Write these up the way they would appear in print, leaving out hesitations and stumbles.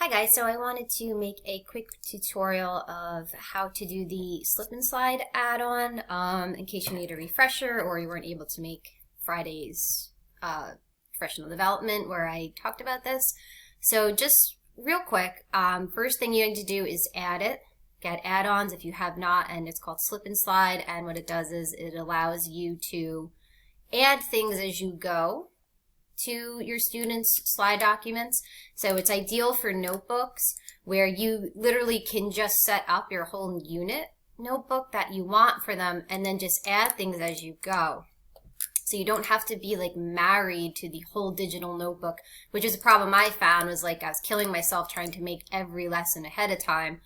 Hi guys, so I wanted to make a quick tutorial of how to do the slip and slide add-on in case you need a refresher or you weren't able to make Friday's professional development where I talked about this. So just real quick, first thing you need to do is add it. Get add-ons if you have not, and it's called slip and slide, and what it does is it allows you to add things as you go to your students' slide documents. So it's ideal for notebooks where you literally can just set up your whole unit notebook that you want for them and then just add things as you go. So you don't have to be like married to the whole digital notebook, which is a problem I found was like I was killing myself trying to make every lesson ahead of time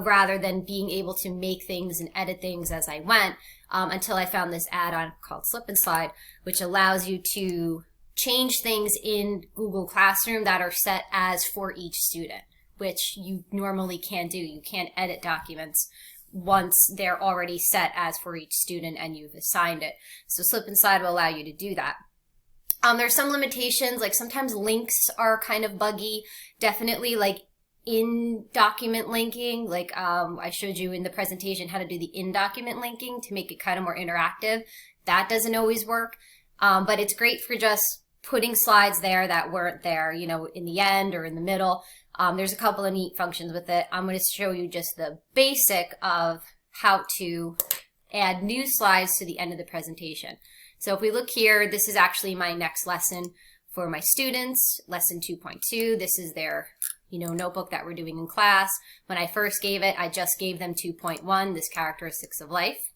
rather than being able to make things and edit things as I went until I found this add-on called Slip and Slide, which allows you to change things in Google Classroom that are set as for each student, which you normally can't do. You can't edit documents once they're already set as for each student and you've assigned it. So Slip and Slide will allow you to do that. There's some limitations, like sometimes links are kind of buggy. Definitely like in document linking, like I showed you in the presentation how to do the in document linking to make it kind of more interactive. That doesn't always work, but it's great for just putting slides there that weren't there, you know, in the end or in the middle. There's a couple of neat functions with it. I'm going to show you just the basic of how to add new slides to the end of the presentation. So if we look here, this is actually my next lesson for my students, lesson 2.2. This is their, you know, notebook that we're doing in class. When I first gave it, I just gave them 2.1, this characteristics of life.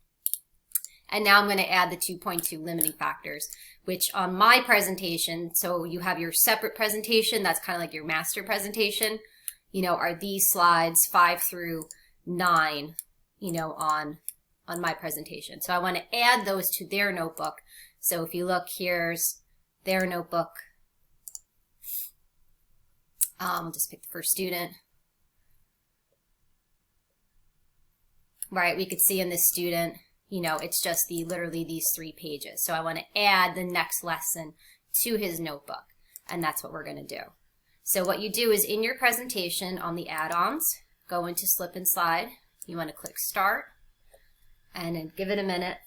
And now I'm going to add the 2.2 limiting factors, which on my presentation, so you have your separate presentation, that's kind of like your master presentation, you know, are these slides 5 through 9, you know, on my presentation. So I want to add those to their notebook. So if you look, here's their notebook. I'll just pick the first student. Right, we could see in this student, you know, it's just literally these 3 pages. So I want to add the next lesson to his notebook, and that's what we're going to do. So what you do is in your presentation on the add-ons, go into Slip and Slide. You want to click Start, and then give it a minute.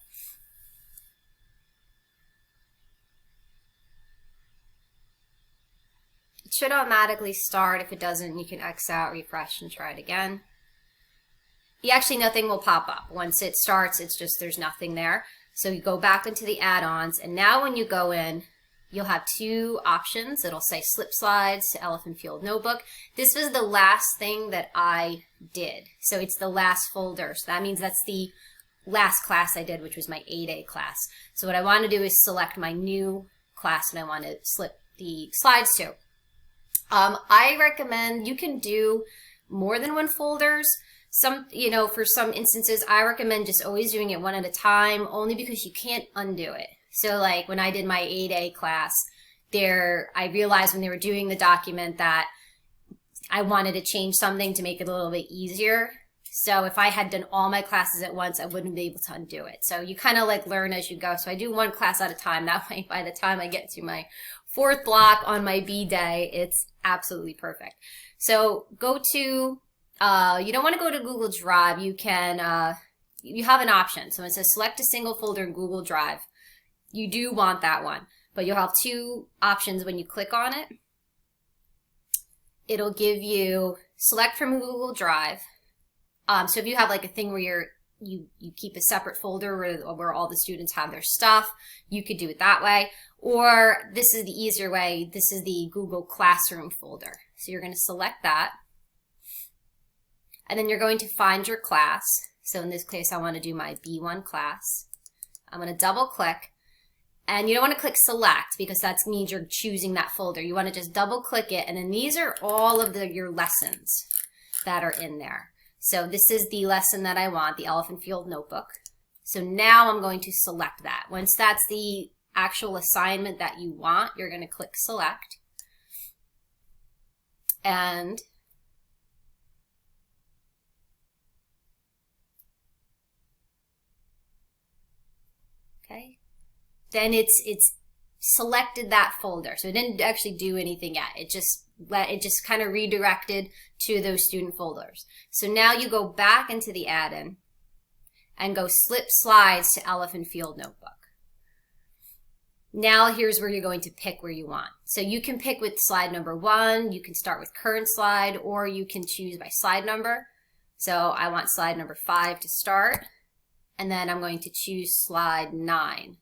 It should automatically start. If it doesn't, you can X out, refresh, and try it again. Actually, nothing will pop up. Once it starts, it's just there's nothing there. So you go back into the add-ons, and now when you go in, you'll have 2 options. It'll say Slip Slides to Elephant Field Notebook. This was the last thing that I did. So it's the last folder. So that means that's the last class I did, which was my 8A class. So what I want to do is select my new class, and I want to slip the slides to. I recommend you can do more than 1 folders. Some, you know, for some instances, I recommend just always doing it one at a time, only because you can't undo it. So like when I did my 8A class, I realized when they were doing the document that I wanted to change something to make it a little bit easier. So if I had done all my classes at once, I wouldn't be able to undo it. So you kind of like learn as you go. So I do 1 class at a time. That way, by the time I get to my 4th block on my B day, it's absolutely perfect. So go to you don't want to go to Google Drive. You can, you have an option. So it says select a single folder in Google Drive. You do want that one, but you'll have 2 options when you click on it. It'll give you select from Google Drive. So if you have like a thing where you keep a separate folder where all the students have their stuff, you could do it that way. Or this is the easier way. This is the Google Classroom folder. So you're going to select that. And then you're going to find your class. So in this case, I want to do my B1 class. I'm going to double click. And you don't want to click select because that means you're choosing that folder. You want to just double click it. And then these are all of your lessons that are in there. So this is the lesson that I want, the Elephant Field Notebook. So now I'm going to select that. Once that's the actual assignment that you want, you're going to click select. And okay. Then it's selected that folder. So it didn't actually do anything yet. It just kind of redirected to those student folders. So now you go back into the add-in and go slip slides to Elephant Field Notebook. Now here's where you're going to pick where you want. So you can pick with slide number 1, you can start with current slide, or you can choose by slide number. So I want slide number 5 to start, and then I'm going to choose slide 9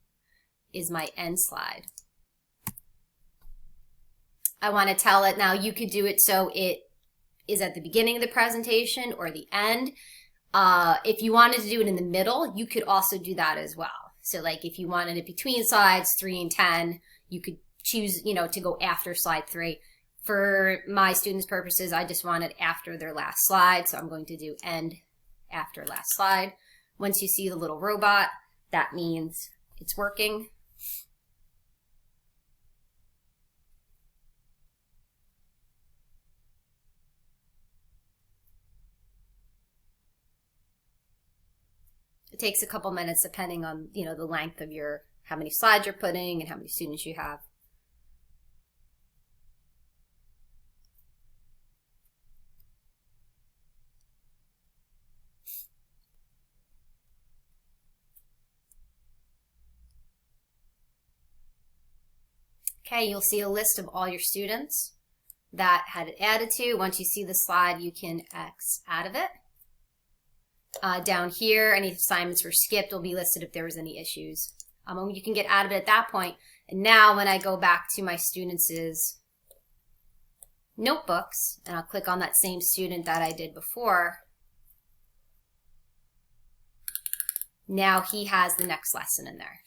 is my end slide. I want to tell it now, you could do it so it is at the beginning of the presentation or the end. If you wanted to do it in the middle, you could also do that as well. So like if you wanted it between slides 3 and 10, you could choose, to go after slide 3. For my students' purposes, I just want it after their last slide, so I'm going to do end after last slide. Once you see the little robot, that means it's working. It takes a couple minutes depending on, the length of how many slides you're putting and how many students you have. Okay, you'll see a list of all your students that had it added to. Once you see the slide, you can X out of it. Down here, any assignments were skipped will be listed if there was any issues. You can get out of it at that point. And now when I go back to my students' notebooks, and I'll click on that same student that I did before, now he has the next lesson in there,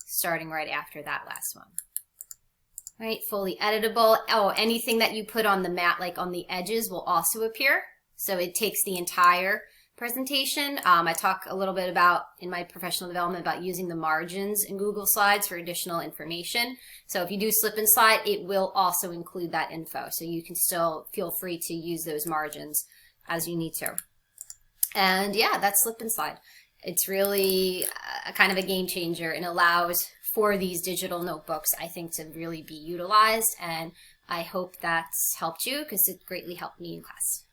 starting right after that last one. Right, fully editable. Oh, anything that you put on the mat, like on the edges, will also appear. So it takes the entire presentation. I talk a little bit about, in my professional development, about using the margins in Google Slides for additional information. So if you do slip and slide, it will also include that info. So you can still feel free to use those margins as you need to. And yeah, that's slip and slide. It's really a kind of a game changer and allows for these digital notebooks, I think, to really be utilized. And I hope that's helped you, because it greatly helped me in class.